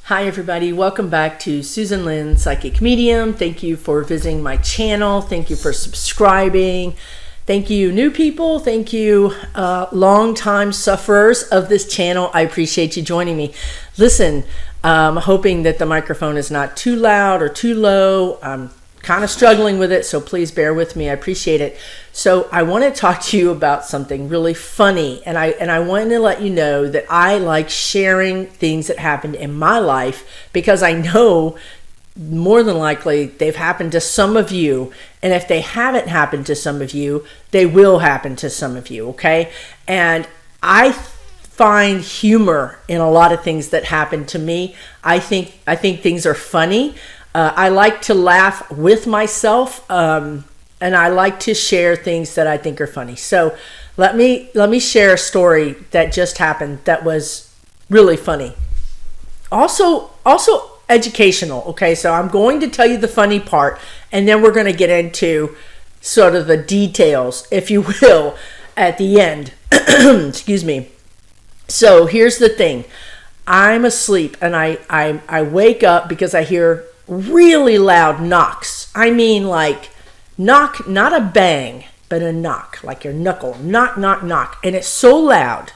Hi everybody, welcome back to Susan Lynn, Psychic Medium. Thank you for visiting my channel. Thank you for subscribing. Thank you new people. Thank you long-time sufferers of this channel. I appreciate you joining me. Listen, I'm hoping that the microphone is not too loud or too low. I'm kind of struggling with it, so please bear with me. I appreciate it. So I want to talk to you about something really funny, and I wanted to let you know that I like sharing things that happened in my life because I know more than likely they've happened to some of you, and if they haven't happened to some of you, they will happen to some of you, okay? And I find humor in a lot of things that happen to me. I think things are funny. I like to laugh with myself, and I like to share things that I think are funny. So let me share a story that just happened that was really funny. Also educational. Okay, so I'm going to tell you the funny part, and then we're going to get into sort of the details, if you will, at the end. Excuse me. So here's the thing. I'm asleep, and I wake up because I hear really loud knocks. I mean, like knock, not a bang, but a knock, like your knuckle, knock, knock, knock. And it's so loud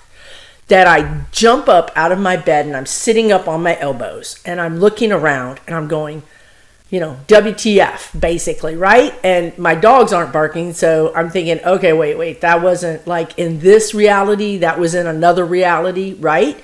that I jump up out of my bed, and I'm sitting up on my elbows, and I'm looking around, and I'm going, WTF, basically, right? And my dogs aren't barking, so I'm thinking, okay, wait, that wasn't like in this reality, that was in another reality, right?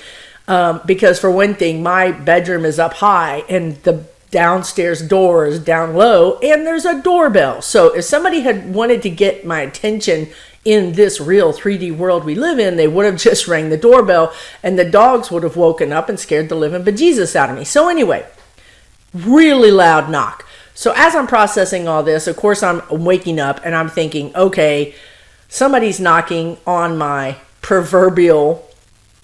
Because for one thing, my bedroom is up high, and the downstairs door is down low, and there's a doorbell. So if somebody had wanted to get my attention in this real 3D world we live in, they would have just rang the doorbell, and the dogs would have woken up and scared the living bejesus out of me. So anyway, really loud knock. So as I'm processing all this, of course I'm waking up, and I'm thinking, okay, somebody's knocking on my proverbial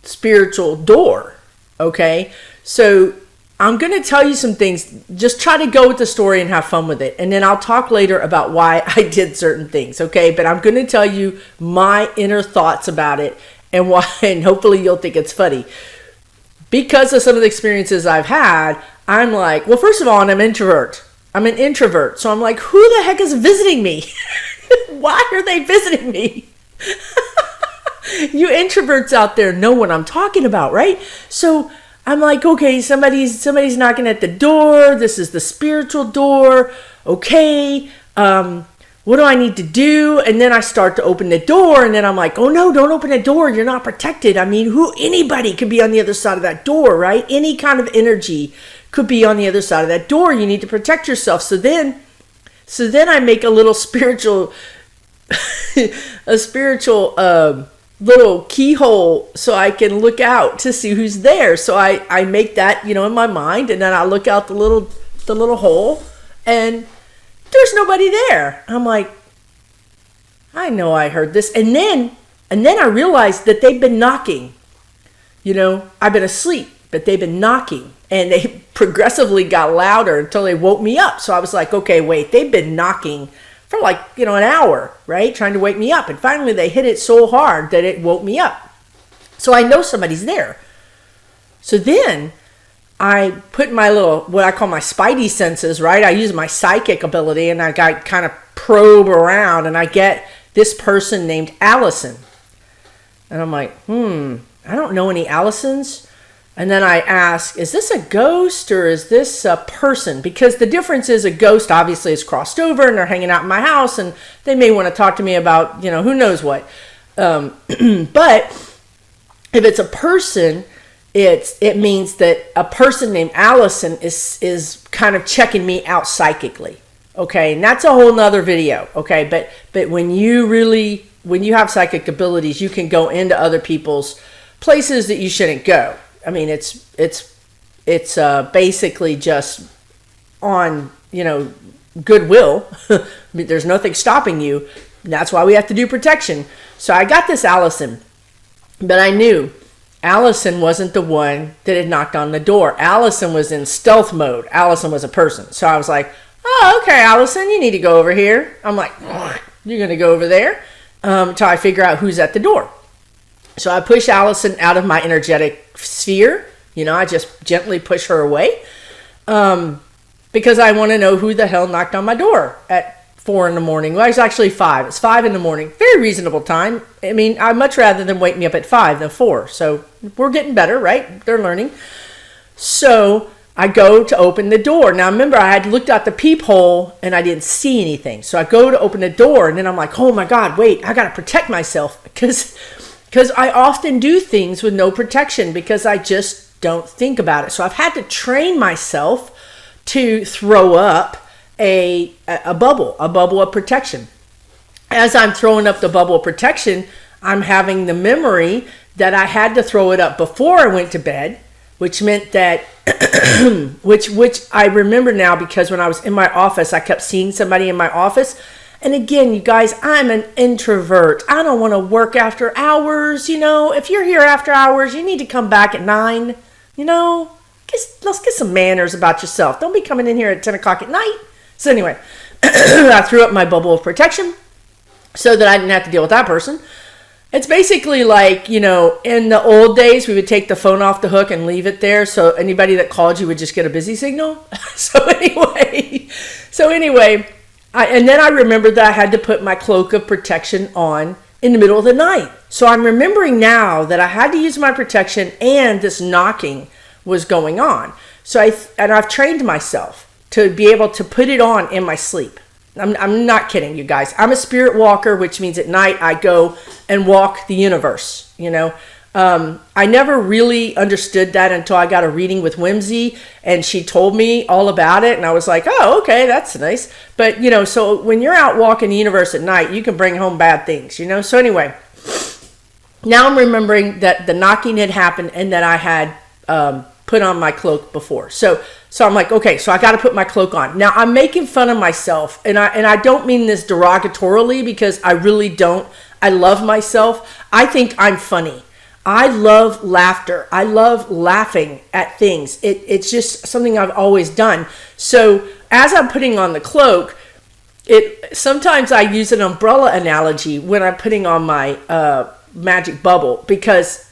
spiritual door. Okay, so I'm going to tell you some things. Just try to go with the story and have fun with it. And then I'll talk later about why I did certain things, okay? But I'm going to tell you my inner thoughts about it and why, and hopefully you'll think it's funny. Because of some of the experiences I've had, I'm like, well, first of all, I'm an introvert. I'm an introvert. So I'm like, who the heck is visiting me? Why are they visiting me? You introverts out there know what I'm talking about, right? So I'm like, okay, somebody's knocking at the door. This is the spiritual door. Okay, what do I need to do? And then I start to open the door, and then I'm like, oh no, don't open the door. You're not protected. I mean, anybody could be on the other side of that door, right? Any kind of energy could be on the other side of that door. You need to protect yourself. So then I make a little spiritual, little keyhole so I can look out to see who's there. So I make that, in my mind, and then I look out the little hole, and there's nobody there. I'm like, I know I heard this. And then I realized that they've been knocking. I've been asleep, but they've been knocking, and they progressively got louder until they woke me up. So I was like, okay, wait, they've been knocking for like, an hour, right? Trying to wake me up. And finally they hit it so hard that it woke me up. So I know somebody's there. So then I put my what I call my spidey senses, right? I use my psychic ability, and I got kind of probe around, and I get this person named Allison. And I'm like, I don't know any Allisons. And then I ask, is this a ghost or is this a person? Because the difference is a ghost obviously is crossed over, and they're hanging out in my house, and they may want to talk to me about, who knows what. But if it's a person, it means that a person named Allison is kind of checking me out psychically. Okay, and that's a whole nother video. Okay, but when you have psychic abilities, you can go into other people's places that you shouldn't go. I mean, it's basically just on, goodwill. I mean, there's nothing stopping you. That's why we have to do protection. So I got this Allison, but I knew Allison wasn't the one that had knocked on the door. Allison was in stealth mode. Allison was a person. So I was like, oh, okay, Allison, you need to go over here. I'm like, you're going to go over there until I figure out who's at the door. So I push Allison out of my energetic sphere, I just gently push her away because I want to know who the hell knocked on my door at 4 in the morning. Well, it's actually 5. It's 5 in the morning. Very reasonable time. I mean, I'd much rather than wake me up at 5 than 4. So we're getting better, right? They're learning. So I go to open the door. Now, remember, I had looked out the peephole and I didn't see anything. So I go to open the door and then I'm like, oh my God, wait, I got to protect myself because I often do things with no protection because I just don't think about it. So I've had to train myself to throw up a bubble of protection. As I'm throwing up the bubble of protection, I'm having the memory that I had to throw it up before I went to bed, which meant that, which I remember now because when I was in my office, I kept seeing somebody in my office. And again, you guys, I'm an introvert. I don't want to work after hours. If you're here after hours, you need to come back at 9, let's get some manners about yourself. Don't be coming in here at 10 o'clock at night. So anyway, I threw up my bubble of protection so that I didn't have to deal with that person. It's basically like, in the old days, we would take the phone off the hook and leave it there. So anybody that called you would just get a busy signal. So anyway, and then I remembered that I had to put my cloak of protection on in the middle of the night. So I'm remembering now that I had to use my protection and this knocking was going on. So I've trained myself to be able to put it on in my sleep. I'm not kidding, you guys. I'm a spirit walker, which means at night I go and walk the universe, I never really understood that until I got a reading with Whimsy and she told me all about it. And I was like, oh, okay, that's nice. But, so when you're out walking the universe at night, you can bring home bad things, So anyway, now I'm remembering that the knocking had happened and that I had put on my cloak before. So I'm like, okay, so I got to put my cloak on. Now I'm making fun of myself, and I don't mean this derogatorily because I really don't. I love myself. I think I'm funny. I love laughter. I love laughing at things. It's just something I've always done. So as I'm putting on the cloak, sometimes I use an umbrella analogy when I'm putting on my magic bubble because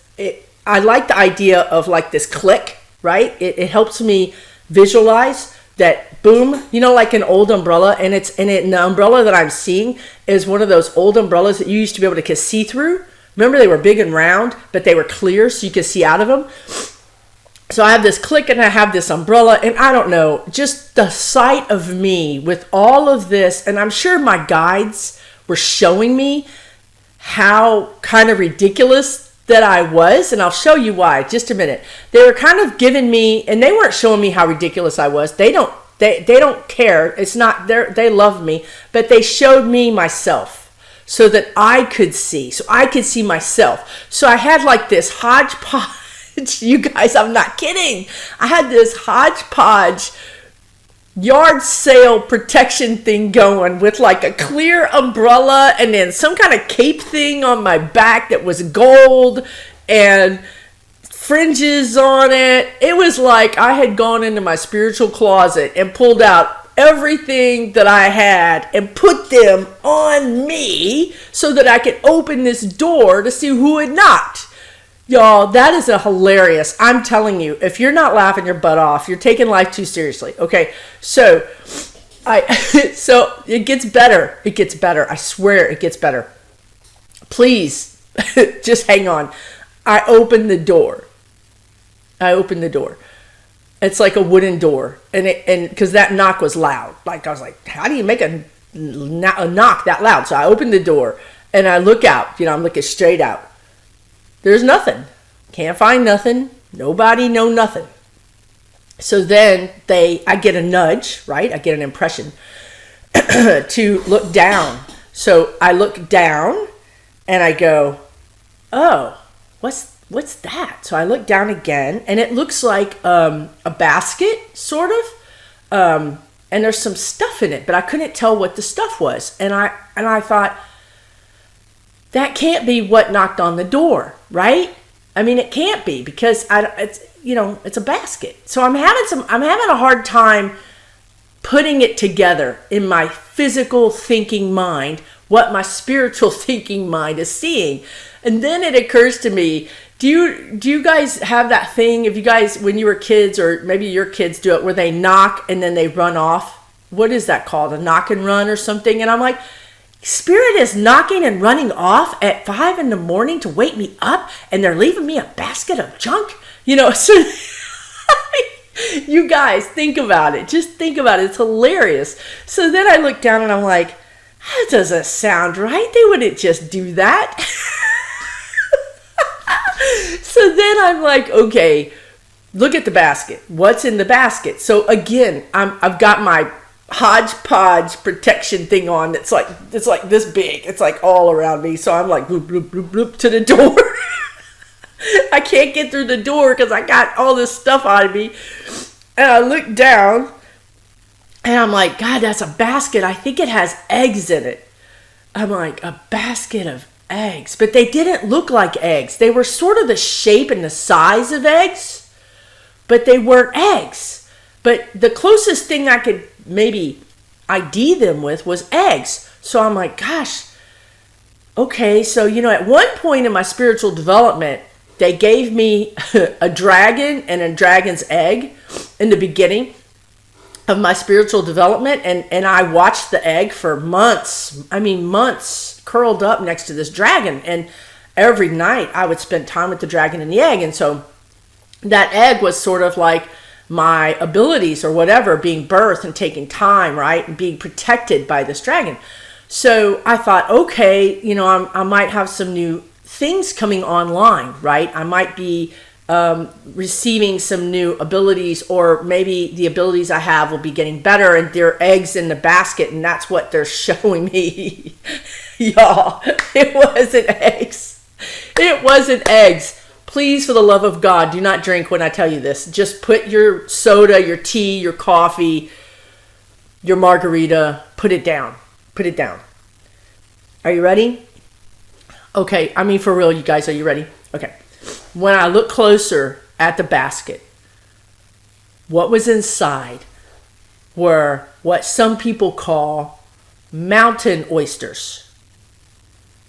I like the idea of like this click, right? It helps me visualize that boom, like an old umbrella, and the umbrella that I'm seeing is one of those old umbrellas that you used to be able to see through. Remember, they were big and round, but they were clear so you could see out of them. So I have this click and I have this umbrella, and I don't know, just the sight of me with all of this, and I'm sure my guides were showing me how kind of ridiculous that I was, and I'll show you why just a minute. They were kind of giving me, and they weren't showing me how ridiculous I was. They don't care. It's not they love me, but they showed me myself so that I could see. So I could see myself. So I had like this hodgepodge. You guys, I'm not kidding. I had this hodgepodge yard sale protection thing going with like a clear umbrella and then some kind of cape thing on my back that was gold and fringes on it. It was like I had gone into my spiritual closet and pulled out everything that I had and put them on me so that I could open this door to see who had knocked. Y'all, that is hilarious. I'm telling you, if you're not laughing your butt off, you're taking life too seriously. Okay, so so it gets better. It gets better. I swear it gets better. Please, just hang on. I opened the door. It's like a wooden door, and because that knock was loud. Like I was like, how do you make a knock that loud? So I opened the door and I look out. I'm looking straight out. There's nothing. Can't find nothing. Nobody, no nothing. So then I get a nudge, right? I get an impression to look down. So I look down and I go, oh, what's that? So I look down again and it looks like a basket, sort of. And there's some stuff in it, but I couldn't tell what the stuff was. And I thought, that can't be what knocked on the door, right? I mean, it can't be because it's a basket. So I'm having a hard time putting it together in my physical thinking mind, what my spiritual thinking mind is seeing. And then it occurs to me Do you guys have that thing? If you guys, when you were kids, or maybe your kids do it, where they knock and then they run off? What is that called? A knock and run or something? And I'm like, Spirit is knocking and running off at 5 a.m. to wake me up, and they're leaving me a basket of junk. So you guys, think about it. Just think about it. It's hilarious. So then I look down and I'm like, that doesn't sound right. They wouldn't just do that. So then I'm like, okay, look at the basket. What's in the basket? So again, I've got my hodgepodge protection thing on. It's like this big. It's like all around me. So I'm like bloop, bloop, bloop, bloop to the door. I can't get through the door because I got all this stuff on me. And I look down and I'm like, God, that's a basket. I think it has eggs in it. I'm like, a basket of eggs. But they didn't look like eggs. They were sort of the shape and the size of eggs, but they weren't eggs. But the closest thing I could maybe ID them with was eggs. So I'm like, gosh, okay. So, at one point in my spiritual development, they gave me a dragon and a dragon's egg in the beginning of my spiritual development. And I watched the egg for months. Months curled up next to this dragon. And every night I would spend time with the dragon and the egg. And so that egg was sort of like my abilities or whatever being birthed and taking time, right? And being protected by this dragon. So I thought, okay, I might have some new things coming online, right? I might be receiving some new abilities, or maybe the abilities I have will be getting better, and there are eggs in the basket, and that's what they're showing me. Y'all, it wasn't eggs. It wasn't eggs. Please, for the love of God, do not drink when I tell you this. Just put your soda, your tea, your coffee, your margarita, put it down. Put it down. Are you ready? Okay, for real, you guys, are you ready? Okay. When I look closer at the basket, what was inside were what some people call mountain oysters.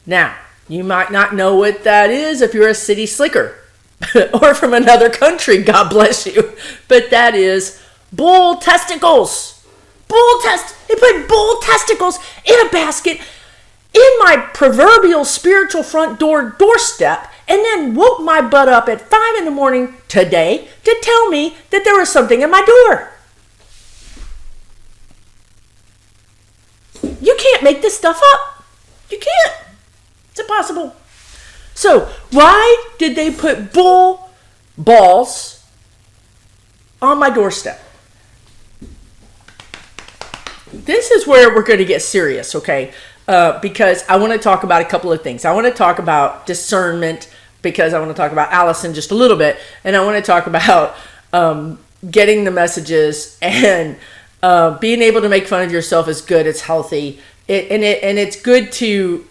Now, you might not know what that is if you're a city slicker or from another country, God bless you. But that is bull testicles. They put bull testicles in a basket in my proverbial spiritual front doorstep, and then woke my butt up at 5 a.m. today to tell me that there was something in my door. You can't make this stuff up. You can't. It's impossible. So why did they put bull balls on my doorstep? This is where we're going to get serious, okay? Because I want to talk about a couple of things. I want to talk about discernment, because I want to talk about Allison just a little bit. And I want to talk about getting the messages, and being able to make fun of yourself is good. It's healthy. And it's good to,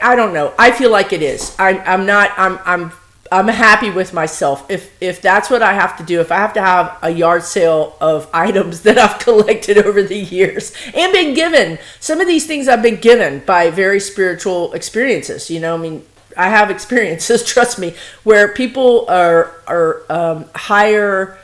I don't know. I feel like it is. I'm happy with myself. If that's what I have to do, if I have to have a yard sale of items that I've collected over the years and been given, some of these things I've been given by very spiritual experiences, I have experiences, trust me, where people are higher.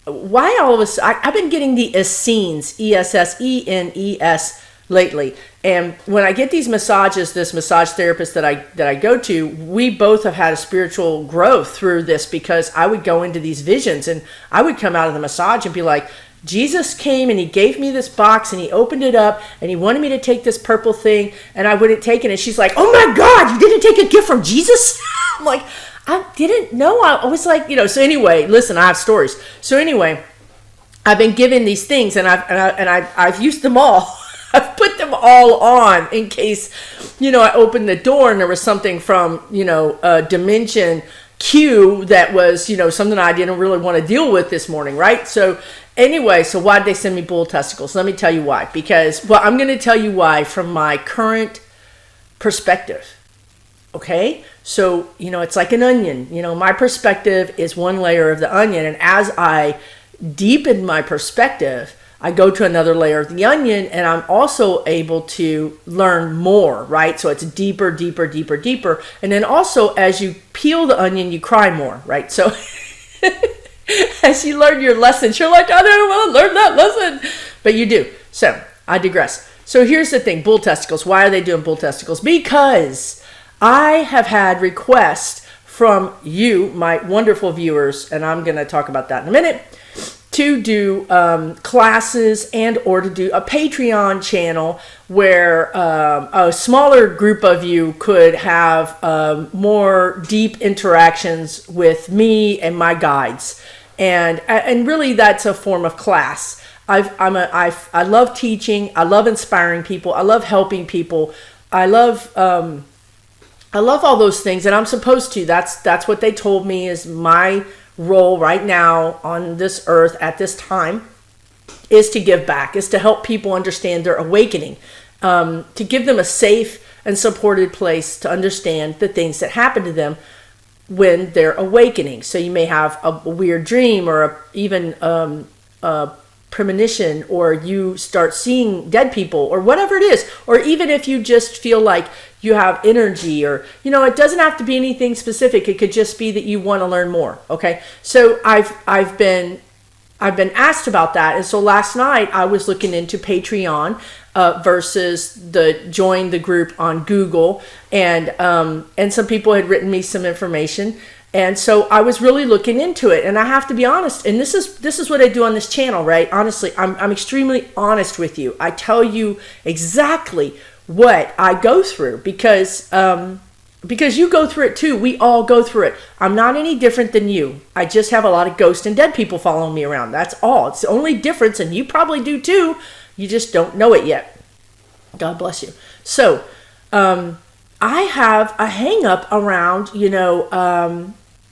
Why all of a sudden? I've been getting the Essenes, Essenes lately. And when I get these massages, this massage therapist that I go to, we both have had a spiritual growth through this, because I would go into these visions and I would come out of the massage and be like, Jesus came and he gave me this box and he opened it up and he wanted me to take this purple thing, and I wouldn't take it. And she's like, oh my God, you didn't take a gift from Jesus? I'm like, I didn't know. I was like, so anyway, listen, I have stories. So anyway, I've been given these things, and I've used them all. I've put them all on in case, I opened the door and there was something from, dimension Q that was, something I didn't really want to deal with this morning, right? So anyway, so why'd they send me bull testicles? Let me tell you why. Because, I'm going to tell you why from my current perspective. Okay? So, it's like an onion. My perspective is one layer of the onion. And as I deepen my perspective, I go to another layer of the onion, and I'm also able to learn more, right? So it's deeper, deeper, deeper, deeper. And then also, as you peel the onion, you cry more, right? So as you learn your lessons, you're like, I don't want to learn that lesson, but you do. So I digress. So here's the thing, bull testicles. Why are they doing bull testicles? Because I have had requests from you, my wonderful viewers, and I'm going to talk about that in a minute, to do classes and or to do a Patreon channel where a smaller group of you could have more deep interactions with me and my guides. And really that's a form of class. I love teaching. I love inspiring people. I love helping people. I love all those things, and I'm supposed to. That's what they told me is my role right now on this earth at this time, is to give back, is to help people understand their awakening, to give them a safe and supported place to understand the things that happen to them when they're awakening. So you may have a weird dream or even a premonition, or you start seeing dead people or whatever it is, or even if you just feel like you have energy, or it doesn't have to be anything specific. It could just be that you want to learn more. Okay, so I've been asked about that, and so last night I was looking into Patreon versus the join the group on Google, and some people had written me some information. And so I was really looking into it, and I have to be honest, and this is what I do on this channel, right? Honestly, I'm extremely honest with you. I tell you exactly what I go through because you go through it too. We all go through it. I'm not any different than you. I just have a lot of ghost and dead people following me around. That's all. It's the only difference, and you probably do too. You just don't know it yet. God bless you. So, I have a hang up around,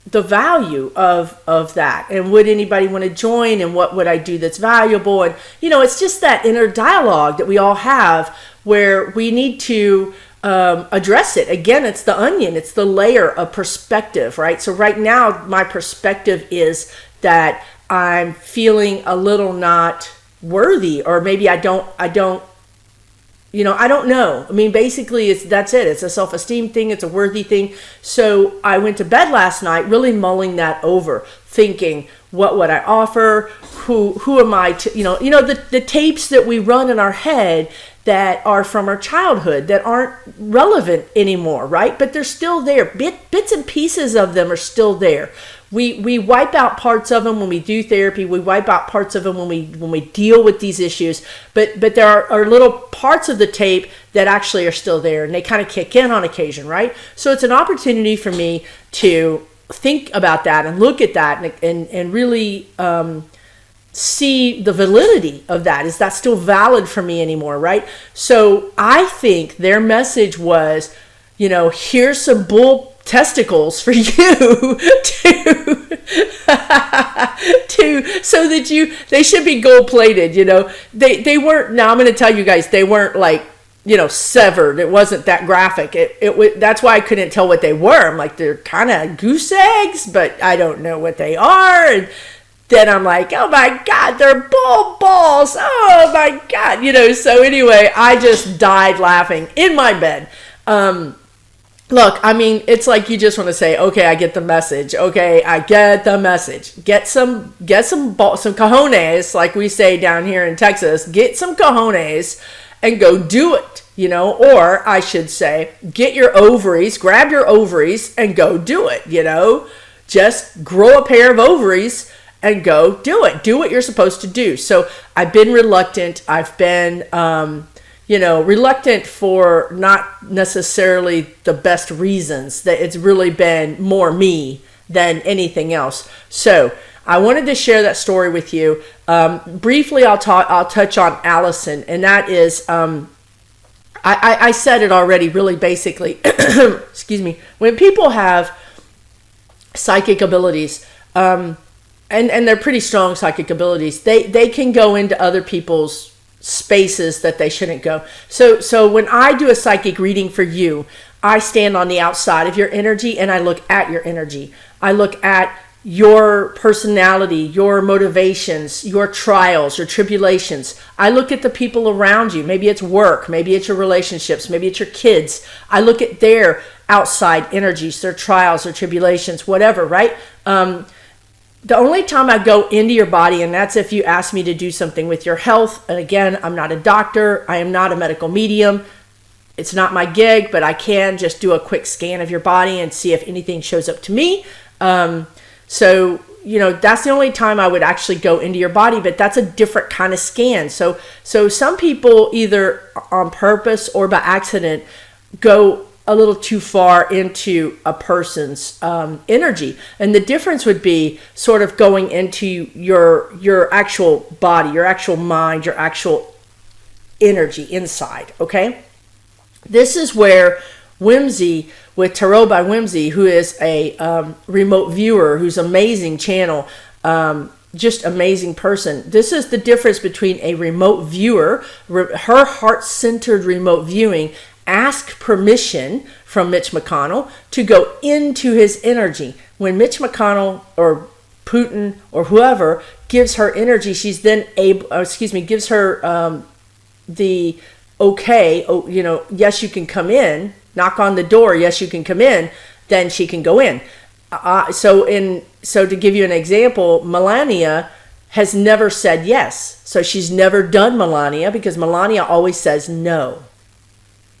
the value of that, and would anybody want to join, and what would I do that's valuable, and it's just that inner dialogue that we all have where we need to address it. Again, it's the onion, it's the layer of perspective, right? So right now my perspective is that I'm feeling a little not worthy, or maybe I don't know. I mean, basically, that's it. It's a self-esteem thing. It's a worthy thing. So I went to bed last night really mulling that over, thinking, what would I offer? Who am I to, the tapes that we run in our head that are from our childhood that aren't relevant anymore, right? But they're still there. Bits and pieces of them are still there. We wipe out parts of them when we do therapy. We wipe out parts of them when we deal with these issues. But there are little parts of the tape that actually are still there, and they kind of kick in on occasion, right? So it's an opportunity for me to think about that and look at that and really see the validity of that. Is that still valid for me anymore, right? So I think their message was, here's some bull testicles for you to so that they should be gold plated. They weren't. Now I'm going to tell you guys, they weren't like severed. It wasn't that graphic. That's why I couldn't tell what they were. I'm like, they're kind of goose eggs, but I don't know what they are. And then I'm like, oh my God, they're bull balls. Oh my God. So anyway, I just died laughing in my bed. Look, I mean, it's like you just want to say, okay, I get the message. Okay, I get the message. Get some cojones, like we say down here in Texas. Get some cojones and go do it, Or I should say, get your ovaries, grab your ovaries and go do it, Just grow a pair of ovaries and go do it. Do what you're supposed to do. So I've been reluctant. I've been reluctant for not necessarily the best reasons. That it's really been more me than anything else. So I wanted to share that story with you. Briefly, I'll touch on Allison, and that is, I said it already. Really, basically, excuse me. When people have psychic abilities, and they're pretty strong psychic abilities, they can go into other people's spaces that they shouldn't go. So when I do a psychic reading for you, I stand on the outside of your energy and I look at your energy. I look at your personality, your motivations, your trials, your tribulations. I look at the people around you. Maybe it's work, maybe it's your relationships, maybe it's your kids. I look at their outside energies, their trials, their tribulations, whatever, right? The only time I go into your body, and that's if you ask me to do something with your health. And again, I'm not a doctor. I am not a medical medium. It's not my gig, but I can just do a quick scan of your body and see if anything shows up to me. So, that's the only time I would actually go into your body, but that's a different kind of scan. So some people either on purpose or by accident go a little too far into a person's energy. And the difference would be sort of going into your actual body, your actual mind, your actual energy inside, okay? This is where Whimsy with Tarot by Whimsy, who is a remote viewer, who's amazing channel, just amazing person. This is the difference between a remote viewer, her heart-centered remote viewing, ask permission from Mitch McConnell to go into his energy. When Mitch McConnell or Putin or whoever gives her energy, she's then gives her the okay, yes, you can come in, knock on the door, yes, you can come in, then she can go in. So to give you an example, Melania has never said yes. So she's never done Melania because Melania always says no.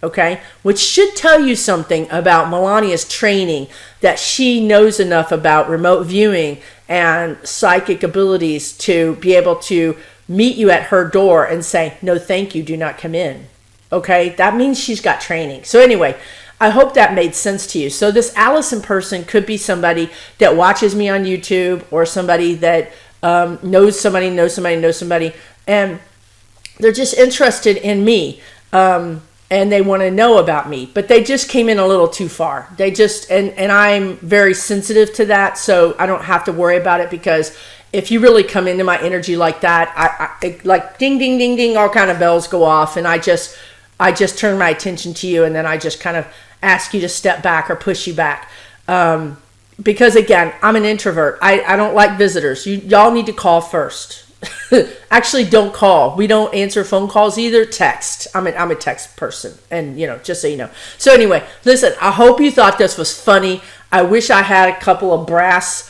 Okay, which should tell you something about Melania's training, that she knows enough about remote viewing and psychic abilities to be able to meet you at her door and say, no, thank you, do not come in. Okay, that means she's got training. So anyway, I hope that made sense to you. So this Allison person could be somebody that watches me on YouTube, or somebody that knows somebody, and they're just interested in me. And they want to know about me, but they just came in a little too far. They just, and I'm very sensitive to that, so I don't have to worry about it, because if you really come into my energy like that, I like ding, ding, ding, ding, all kind of bells go off, and I just turn my attention to you, and then I just kind of ask you to step back or push you back. Because again, I'm an introvert. I don't like visitors. Y'all need to call first. Actually, don't call. We don't answer phone calls either. Text. I'm a text person, and just so you know. So anyway, listen, I hope you thought this was funny. I wish I had a couple of brass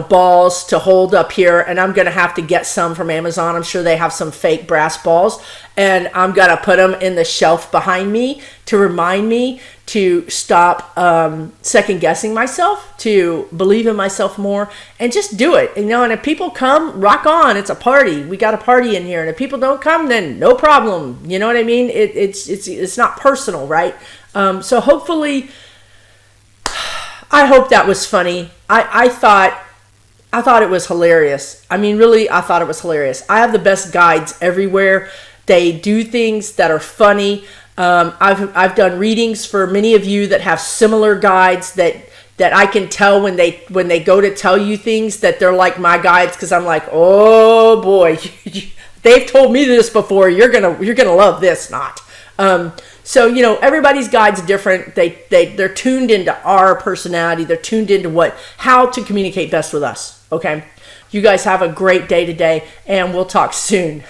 balls to hold up here, and I'm gonna have to get some from Amazon. I'm sure they have some fake brass balls, and I'm gonna put them in the shelf behind me to remind me to stop second guessing myself, to believe in myself more, and just do it. And if people come, rock on. It's a party. We got a party in here, and if people don't come, then no problem. You know what I mean? It's not personal, right? So hopefully, I hope that was funny. I thought it was hilarious. I mean, really, I thought it was hilarious. I have the best guides everywhere. They do things that are funny. I've done readings for many of you that have similar guides that I can tell when they go to tell you things that they're like my guides, because I'm like, oh boy, they've told me this before. You're gonna love this, not. So everybody's guide's different. They're tuned into our personality. They're tuned into how to communicate best with us. Okay, you guys have a great day today, and we'll talk soon.